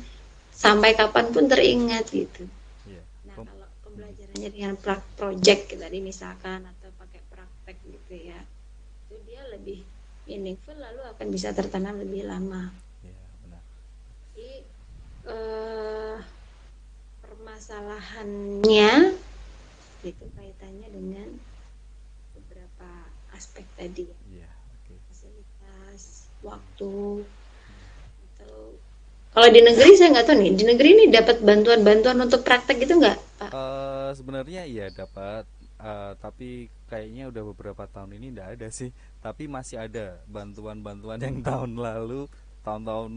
sampai kapanpun teringat gitu. Iya. Nah Pem- kalau mm, pembelajarannya dengan project tadi misalkan atau pakai praktek gitu ya, itu dia lebih meaningful lalu akan bisa tertanam lebih lama. iya, benar. Jadi eh, permasalahannya itu kaitannya dengan beberapa aspek tadi ya, Iya, oke. fasilitas, Hmm, waktu, hmm. atau kalau di negeri saya nggak tahu nih, di negeri ini dapat bantuan-bantuan untuk praktek gitu nggak Pak? Sebenarnya iya dapat, tapi kayaknya udah beberapa tahun ini nggak ada sih. Tapi masih ada bantuan-bantuan yang tahun lalu, tahun-tahun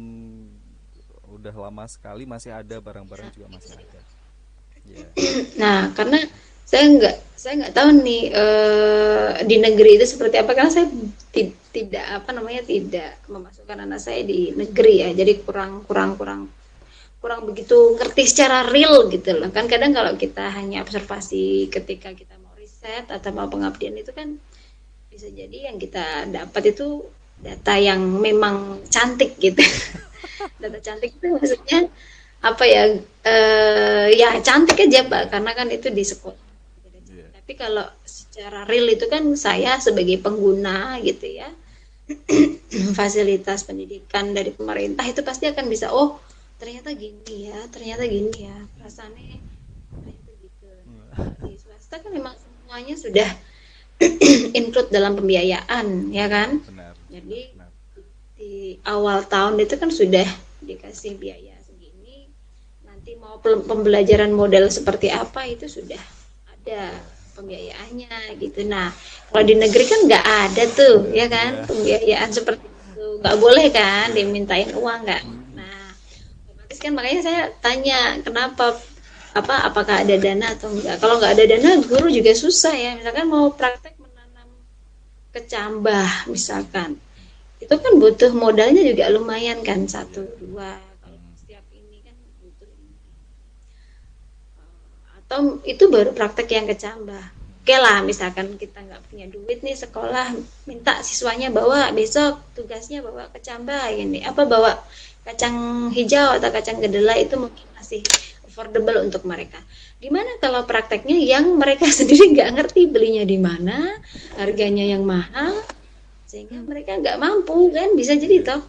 udah lama sekali masih ada, barang-barang juga masih ada. Iya. Nah karena saya nggak tahu nih di negeri itu seperti apa karena saya tidak apa namanya tidak memasukkan anak saya di negeri ya, jadi kurang kurang kurang kurang begitu ngerti secara real gitu loh. Kan kadang kalau kita hanya observasi ketika kita mau riset atau mau pengabdian itu kan bisa jadi yang kita dapat itu data yang memang cantik gitu. Data cantik itu maksudnya apa ya, ya cantik aja Pak karena kan itu di sekolah. Iya. Tapi kalau secara real itu kan saya sebagai pengguna gitu ya, fasilitas pendidikan dari pemerintah itu pasti akan bisa, oh ternyata gini ya, ternyata gini ya, perasaannya ternyata gitu. Nah kalau di swasta kan memang semuanya sudah include dalam pembiayaan ya Iya, kan, benar, benar, jadi benar. di awal tahun itu kan sudah dikasih biaya segini, nanti mau pembelajaran model seperti apa itu sudah ada Iya. pembiayaannya gitu. Nah kalau di negeri kan nggak ada tuh Nggak, ya iya. kan pembiayaan seperti itu, nggak boleh kan Iya. dimintain uang nggak. Mm-mm. Nah otomatis kan makanya saya tanya kenapa, apa apakah ada dana atau enggak. Kalau nggak ada dana guru juga susah ya, misalkan mau praktek menanam kecambah misalkan, itu kan butuh modalnya juga lumayan kan, Iya. satu dua kalau Mm. setiap ini kan butuh ini. Atau itu baru praktek yang kecambah. Oke lah misalkan kita nggak punya duit nih sekolah, minta siswanya bawa besok tugasnya bawa kecambah ini apa bawa kacang hijau atau kacang kedelai, itu mungkin masih affordable untuk mereka. Gimana kalau prakteknya yang mereka sendiri nggak ngerti belinya di mana, harganya yang mahal, sehingga mereka nggak mampu kan, bisa jadi Iya. toh.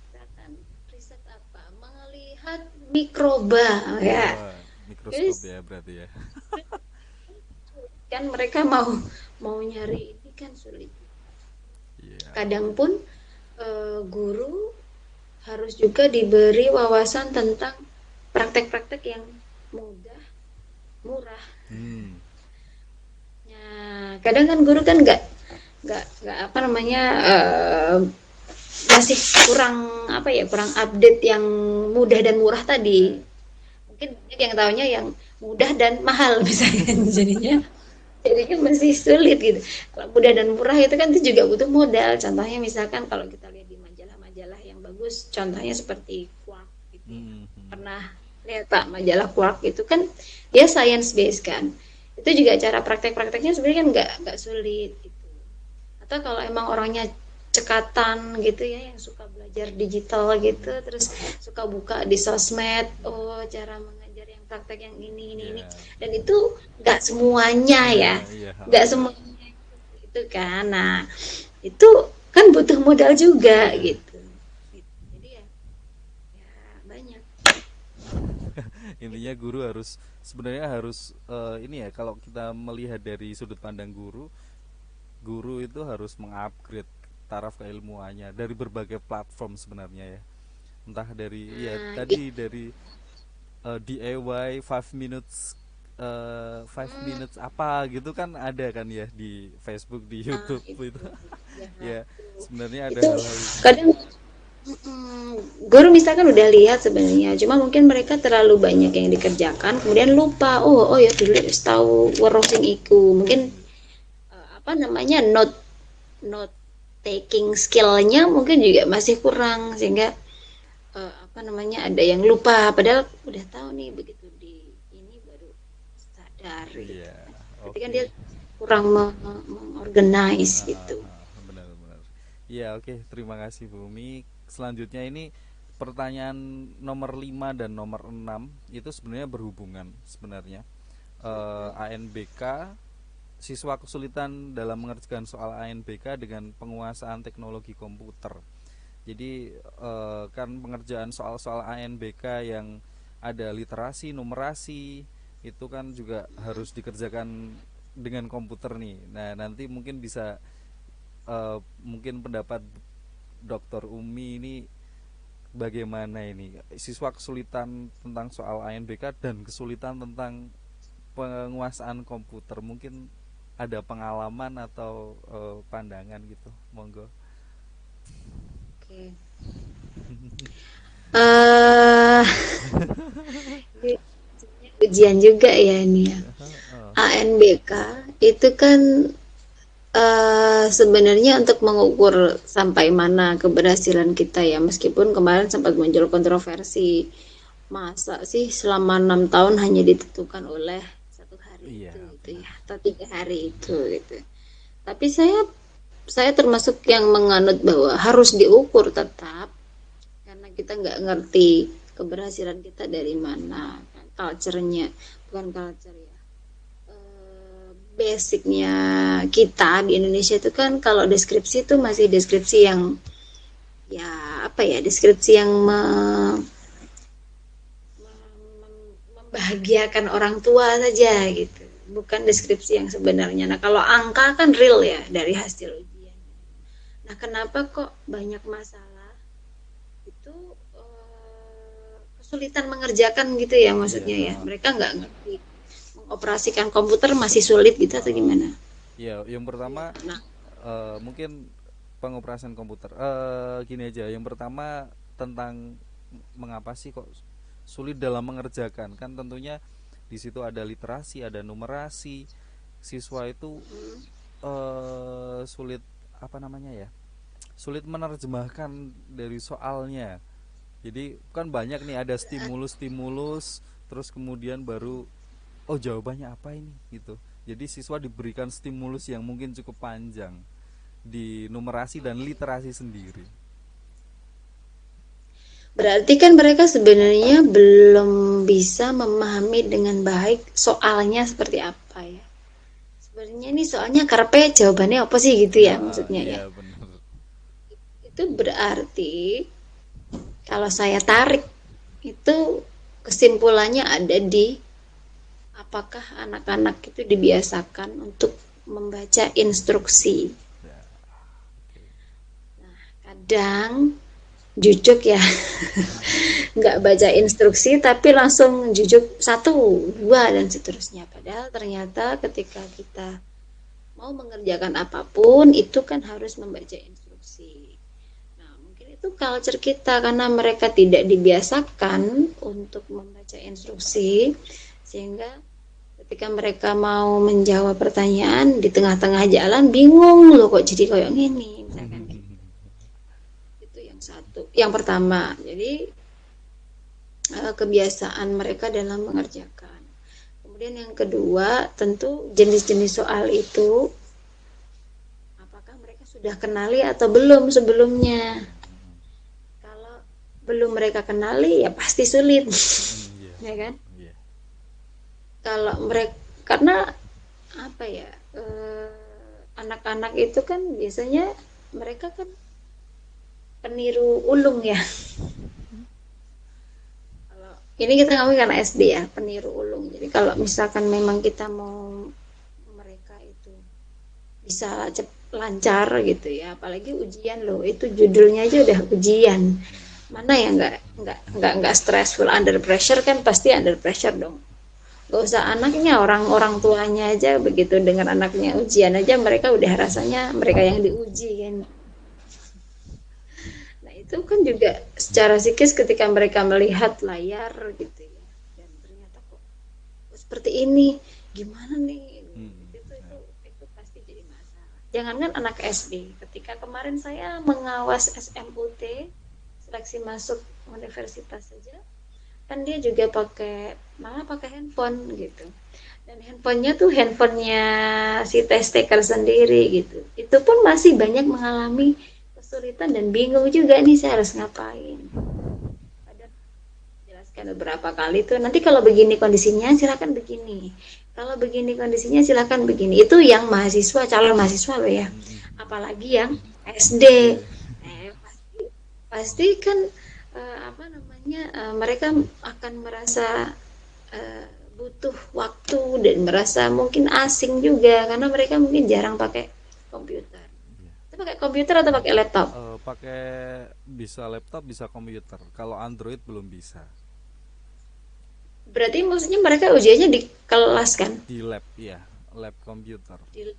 Misalkan riset apa melihat mikroba ya, Wah, jadi mikroskop ya berarti ya. kan mereka mau mau nyari ini kan sulit. Iya, Kadang oke. pun guru harus juga diberi wawasan tentang praktek-praktek yang mudah, murah. Hmm. Nah, kadang kan guru kan nggak apa namanya, masih kurang apa ya, kurang update yang mudah dan murah tadi. Nah. Mungkin banyak yang tahunya yang mudah dan mahal misalnya, jadinya masih sulit gitu. Kalau mudah dan murah itu kan itu juga butuh modal. Contohnya misalkan kalau kita lihat di majalah-majalah yang bagus, contohnya seperti Quark gitu ya. Hmm. Hmm. Pernah lihat Pak majalah Quark itu kan dia science based kan. Itu juga cara praktek-prakteknya sebenarnya kan nggak sulit gitu. Atau kalau emang orangnya cekatan gitu ya yang suka belajar digital gitu terus suka buka di sosmed, oh cara mengajar yang praktek yang ini Iya. dan itu nggak semuanya ya, Iya, ha, nggak benar. semuanya itu kan. Nah itu kan butuh modal juga Iya. gitu, jadi ya banyak Intinya guru harus, sebenarnya harus, ini ya, kalau kita melihat dari sudut pandang guru, guru itu harus mengupgrade taraf keilmuannya dari berbagai platform sebenarnya ya. Entah dari, ya nah, tadi dari DIY 5 minutes five Hmm, minutes apa gitu kan ada kan ya di Facebook, di nah YouTube itu itu. ya Ya, sebenarnya ada itu hal-hal itu sih. kadang guru misalkan udah lihat sebenarnya, cuma mungkin mereka terlalu banyak yang dikerjakan, kemudian lupa. Oh, oh ya dulu wis tahu werosing iku. Mungkin apa namanya note taking skillnya mungkin juga masih kurang sehingga apa namanya ada yang lupa. Padahal udah tahu nih begitu di ini baru sadar gitu Iya, kan. Berarti kan oke. dia kurang mengorganize gitu. Benar-benar. Iya, oke. Terima kasih Bumi. Selanjutnya ini pertanyaan nomor 5 dan nomor 6 itu sebenarnya berhubungan sebenarnya. ANBK, siswa kesulitan dalam mengerjakan soal ANBK dengan penguasaan teknologi komputer. Jadi kan pengerjaan soal-soal ANBK yang ada literasi, numerasi itu kan juga harus dikerjakan dengan komputer nih. Nah, nanti mungkin bisa mungkin pendapat Dokter Umi ini bagaimana ini siswa kesulitan tentang soal ANBK dan kesulitan tentang penguasaan komputer, mungkin ada pengalaman atau pandangan gitu, monggo. Oke. Eh ini ujian juga ya ini ya. ANBK itu kan sebenarnya untuk mengukur sampai mana keberhasilan kita ya, meskipun kemarin sempat muncul kontroversi, masa sih selama 6 tahun hanya ditentukan oleh satu hari Iya, itu gitu benar. ya, atau 3 hari itu gitu. Tapi saya termasuk yang menganut bahwa harus diukur tetap karena kita nggak ngerti keberhasilan kita dari mana, culture-nya, bukan culture ya, basicnya kita di Indonesia itu kan kalau deskripsi itu masih deskripsi yang ya apa ya, deskripsi yang membahagiakan orang tua saja gitu, bukan deskripsi yang sebenarnya. Nah kalau angka kan real ya dari hasil ujian. Nah kenapa kok banyak masalah itu, kesulitan mengerjakan gitu ya, Iya, maksudnya ya mereka nggak ngerti mengoperasikan komputer masih sulit gitu atau gimana. ya yang pertama Nah mungkin pengoperasian komputer. Gini aja, yang pertama tentang mengapa sih kok sulit dalam mengerjakan, kan tentunya di situ ada literasi, ada numerasi, siswa itu sulit apa namanya ya, sulit menerjemahkan dari soalnya. Jadi kan banyak nih, ada stimulus-stimulus, terus kemudian baru oh jawabannya apa ini gitu. Jadi siswa diberikan stimulus yang mungkin cukup panjang di numerasi dan literasi sendiri. berarti kan mereka sebenarnya belum bisa memahami dengan baik soalnya seperti apa ya. Sebenarnya ini soalnya karpe jawabannya apa sih gitu ya maksudnya ya. Iya benar. Itu berarti kalau saya tarik itu kesimpulannya ada di apakah anak-anak itu dibiasakan untuk membaca instruksi. Ya, oke. Kadang jujuk ya, nggak baca instruksi tapi langsung jujuk satu dua dan seterusnya, padahal ternyata ketika kita mau mengerjakan apapun itu kan harus membaca instruksi. Nah mungkin itu culture kita karena mereka tidak dibiasakan untuk membaca instruksi, sehingga ketika mereka mau menjawab pertanyaan di tengah-tengah jalan bingung loh kok jadi kayak gini misalkan gitu. Itu yang satu, yang pertama. Jadi kebiasaan mereka dalam mengerjakan. Kemudian yang kedua, tentu jenis-jenis soal itu apakah mereka sudah kenali atau belum sebelumnya. Kalau belum mereka kenali ya pasti sulit. Iya, Ya kan? iya. Kalau mereka, karena apa ya? Anak-anak itu kan biasanya mereka kan peniru ulung ya. Kalau ini kita ngomongin karena SD ya, peniru ulung. Jadi kalau misalkan memang kita mau mereka itu bisa lancar gitu ya, apalagi ujian loh, itu judulnya aja udah ujian. Mana yang nggak stressful, under pressure kan pasti under pressure dong. Gak usah anaknya, orang-orang tuanya aja begitu dengan anaknya ujian aja mereka udah rasanya mereka yang diuji kan. Nah itu kan juga secara psikis ketika mereka melihat layar gitu ya, dan ternyata kok seperti ini, gimana nih? Mm-mm. Ya. Itu pasti jadi masalah. Jangankan anak SD, ketika kemarin saya mengawas SMUT seleksi masuk universitas saja, kan dia juga pakai malah pakai handphone gitu, dan handphonenya tuh handphonenya si test taker sendiri gitu, itu pun masih banyak mengalami kesulitan dan bingung juga nih saya harus ngapain. Padahal jelaskan beberapa kali tuh nanti kalau begini kondisinya silakan begini, kalau begini kondisinya silakan begini, itu yang mahasiswa calon mahasiswa loh ya, Mm-mm. apalagi yang SD. SD. Pasti pasti kan apa namanya mereka akan merasa eh, butuh waktu dan merasa mungkin asing juga karena mereka mungkin jarang pakai komputer. Iya. Kita pakai komputer atau pakai laptop? Pakai bisa laptop, bisa komputer. Kalau Android belum bisa. Berarti maksudnya mereka ujiannya di kelas kan? Di lab ya, lab komputer. Di,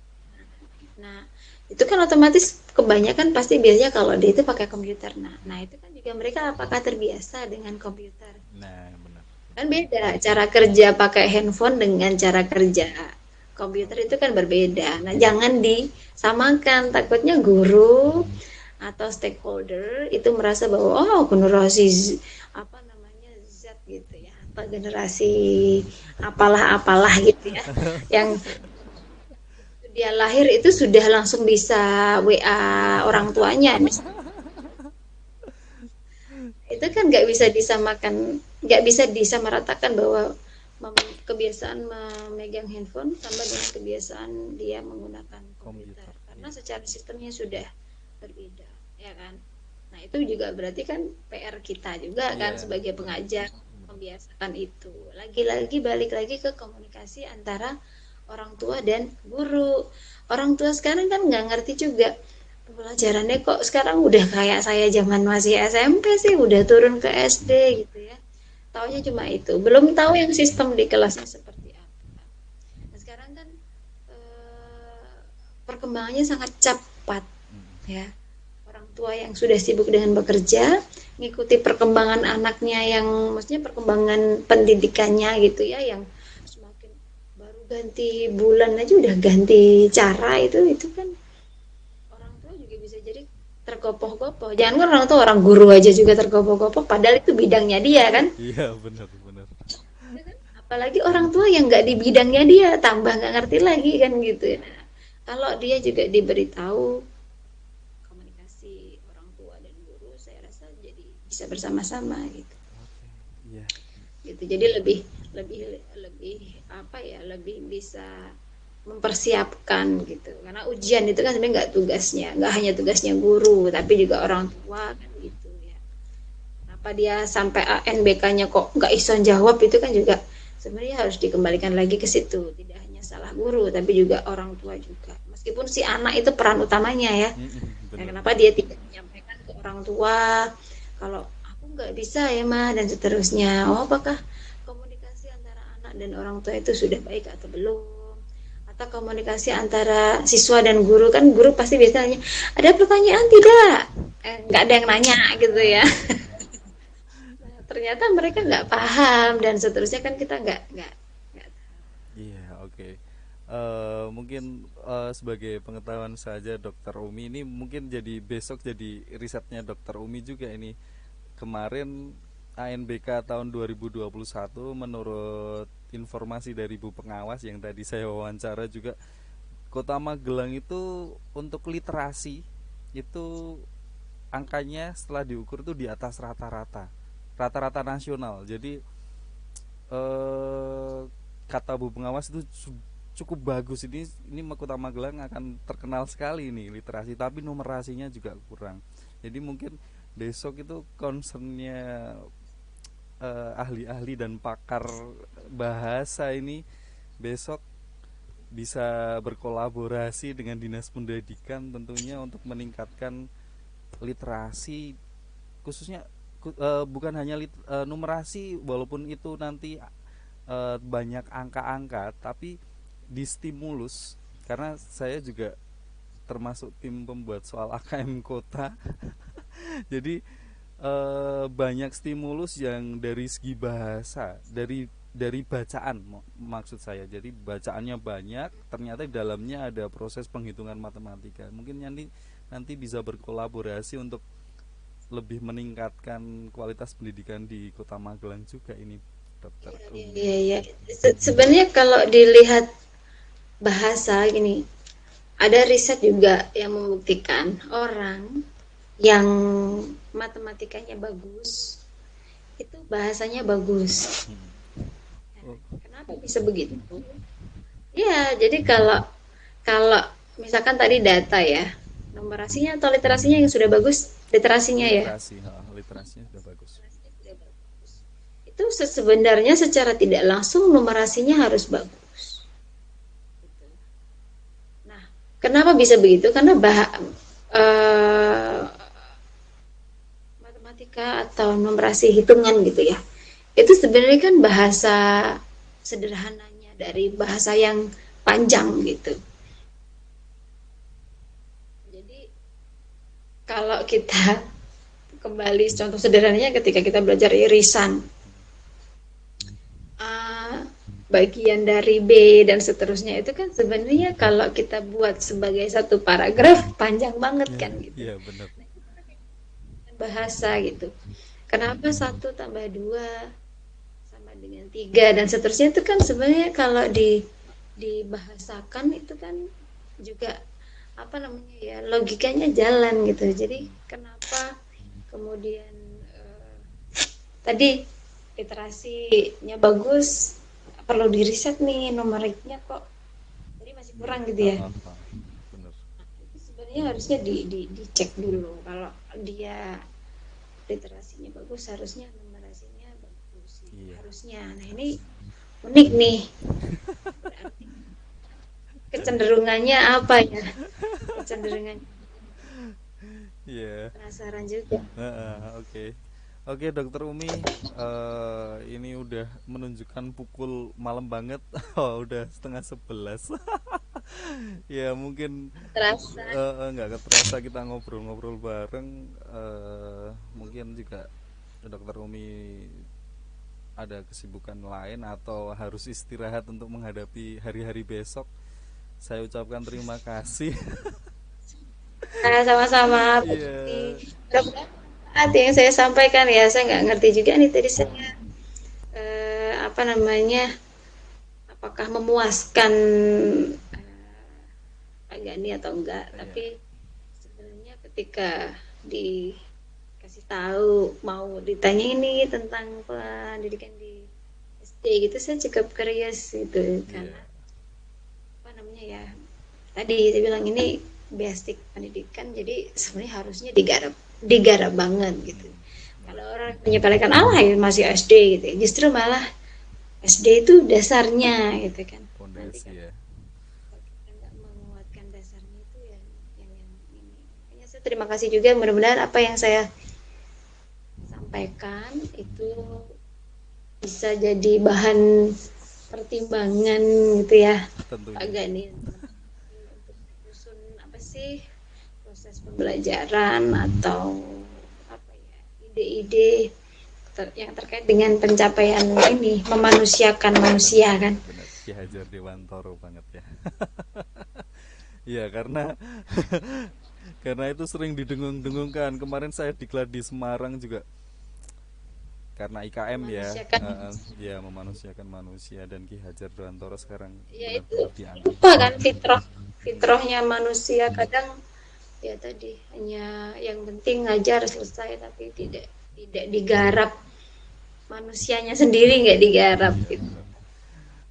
nah, itu kan otomatis kebanyakan pasti biasanya kalau dia itu pakai komputer. Nah itu kan juga mereka apakah terbiasa dengan komputer? Nah, benar. Kan beda cara kerja pakai handphone dengan cara kerja komputer itu kan berbeda. Nah, jangan disamakan. Takutnya guru atau stakeholder itu merasa bahwa oh generasi apa namanya Z gitu ya, atau generasi apalah-apalah gitu ya, yang dia lahir itu sudah langsung bisa WA orang tuanya. Itu kan nggak bisa disamakan, nggak bisa disamaratakan bahwa kebiasaan memegang handphone sama dengan kebiasaan dia menggunakan komputer Komputer. karena Iya. secara sistemnya sudah berbeda, ya kan. Nah itu juga berarti kan PR kita juga kan Iya, sebagai benar. pengajar membiasakan itu, lagi-lagi balik lagi ke komunikasi antara orang tua dan guru. Orang tua sekarang kan nggak ngerti juga pelajarannya kok sekarang udah kayak saya zaman masih SMP sih udah turun ke SD gitu ya. Taunya cuma itu, belum tahu yang sistem di kelasnya seperti apa. Nah, sekarang kan eh, perkembangannya sangat cepat Mm. ya. Orang tua yang sudah sibuk dengan bekerja, ngikuti perkembangan anaknya yang maksudnya perkembangan pendidikannya gitu ya, yang semakin baru ganti bulan aja udah ganti cara itu kan orang tua juga bisa jadi tergopoh-gopoh. Jangan kan orang tua, orang guru aja juga tergopoh-gopoh padahal itu bidangnya dia kan. Iya, benar, benar. Ya kan? Apalagi orang tua yang nggak di bidangnya dia tambah nggak ngerti lagi kan gitu ya. Nah, kalau dia juga diberitahu komunikasi orang tua dan guru, saya rasa jadi bisa bersama-sama gitu. Oke. Iya. Gitu. Jadi lebih lebih lebih apa ya, lebih bisa mempersiapkan gitu. Karena ujian itu kan sebenarnya nggak hanya tugasnya guru, tapi juga orang tua kan gitu ya. Kenapa dia sampai ANBK-nya kok nggak iso jawab itu kan juga sebenarnya harus dikembalikan lagi ke situ. Tidak hanya salah guru, tapi juga orang tua juga. Meskipun si anak itu peran utamanya ya. Mm-mm, Nah, benar. kenapa dia tidak menyampaikan ke orang tua kalau aku nggak bisa ya mah dan seterusnya. Oh, apakah komunikasi antara anak dan orang tua itu sudah baik atau belum? Atau komunikasi antara siswa dan guru, kan guru pasti biasanya ada pertanyaan tidak? Nggak ada yang nanya gitu ya. Ah, Nah, ternyata mereka nggak paham dan seterusnya kan kita nggak iya, oke. Mungkin sebagai pengetahuan saja Dokter Umi ini mungkin jadi besok jadi risetnya Dokter Umi juga ini. Kemarin ANBK tahun 2021 menurut informasi dari Bu Pengawas yang tadi saya wawancara juga, Kota Magelang itu untuk literasi itu angkanya setelah diukur itu di atas rata-rata nasional. Jadi eh, kata Bu Pengawas itu cukup bagus, ini Kota Magelang akan terkenal sekali ini literasi, tapi numerasinya juga kurang. Jadi mungkin besok itu concernnya ahli-ahli dan pakar bahasa ini besok bisa berkolaborasi dengan Dinas Pendidikan tentunya untuk meningkatkan literasi, khususnya bukan hanya numerasi, walaupun itu nanti banyak angka-angka tapi di stimulus, karena saya juga termasuk tim pembuat soal AKM kota. Jadi banyak stimulus yang dari segi bahasa, dari bacaan, maksud saya. Jadi bacaannya banyak, ternyata di dalamnya ada proses penghitungan matematika. Mungkin nanti nanti bisa berkolaborasi untuk lebih meningkatkan kualitas pendidikan di Kota Magelang juga ini, Dokter Iya, Umi. iya, iya. Sebenarnya kalau dilihat bahasa gini, ada riset juga yang membuktikan orang yang matematikanya bagus itu bahasanya bagus. Hmm. Nah, Oh, kenapa bisa begitu? Ya, jadi kalau kalau misalkan tadi data ya, numerasinya atau literasinya yang sudah bagus, literasinya ya. literasi, literasinya sudah bagus. Literasinya sudah bagus. Itu sebenarnya secara tidak langsung numerasinya harus bagus. Nah, kenapa bisa begitu? Karena eh, matematika atau numerasi hitungan gitu ya. Itu sebenarnya kan bahasa sederhananya dari bahasa yang panjang gitu. Jadi kalau kita kembali contoh sederhananya ketika kita belajar irisan A bagian dari B dan seterusnya itu kan sebenarnya kalau kita buat sebagai satu paragraf panjang banget Ya, kan gitu. iya benar. Bahasa gitu. Kenapa satu tambah dua sama dengan tiga dan seterusnya itu kan sebenarnya kalau dibahasakan itu kan juga apa namanya ya logikanya jalan gitu. Jadi kenapa kemudian tadi literasinya bagus perlu diriset nih numeriknya kok jadi masih kurang gitu ya. Benar. Itu sebenarnya harusnya dicek dulu kalau dia literasinya bagus harusnya numerasinya bagus gitu. Iya, Harusnya. Nah ini harusnya. unik nih. Berarti kecenderungannya apa ya? Kecenderungan Iya. penasaran juga. Oke. Oke, Dokter Umi, ini udah menunjukkan pukul malam banget. Oh, udah setengah 11. Ya, mungkin Terasa. nggak keterasa kita ngobrol-ngobrol bareng. Mungkin juga Dokter Umi ada kesibukan lain atau harus istirahat untuk menghadapi hari-hari besok. Saya ucapkan terima kasih. Nah, sama-sama Pak Joni. Iya, Mudah-mudahan yang saya sampaikan ya, saya nggak ngerti juga nih tadi saya apa namanya, apakah memuaskan Pak Gani atau enggak. iya, Tapi sebenarnya ketika dikasih tahu mau ditanya ini tentang pendidikan di SD gitu, saya cukup curious gitu iya, karena apa namanya ya tadi saya bilang ini basic pendidikan jadi sebenarnya harusnya digarap digarap banget gitu. benar. Kalau orang menyepelekan Allah ya masih SD gitu ya. Justru malah SD itu dasarnya gitu kan. Nanti Pondasi kalau ya. kita nggak menguatkan dasarnya itu yang ini. Makanya saya terima kasih juga mudah-mudahan apa yang saya sampaikan itu bisa jadi bahan pertimbangan gitu ya Pak Tentunya. Gani untuk menyusun apa sih proses pembelajaran atau apa ya ide-ide yang terkait dengan pencapaian ini memanusiakan manusia Manusia, kan. benar. Ki Hajar Dewantoro banget ya. Iya, karena karena itu sering didengung-dengungkan. Kemarin saya diklat di Semarang juga karena IKM ya, Memanusiakan ya memanusiakan manusia, dan Ki Hajar Dewantoro sekarang ya itu benar-benar dianggap. lupa kan fitrahnya manusia kadang ya tadi hanya yang penting ngajar selesai tapi tidak digarap manusianya sendiri nggak digarap Iya, gitu. benar.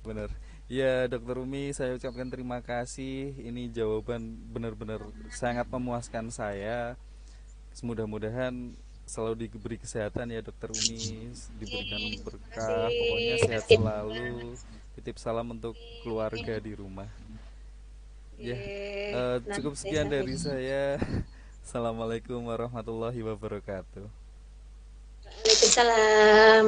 Benar. Ya, Dokter Umi, saya ucapkan terima kasih. Ini jawaban benar-benar sangat memuaskan saya. Mudah-mudahan selalu diberi kesehatan ya Dokter Umi, diberikan Terima berkah, pokoknya kasih sehat Mas selalu. Titip salam untuk keluarga di rumah. Ya, cukup nanti sekian sampai dari saya. Assalamualaikum warahmatullahi wabarakatuh. Waalaikumsalam.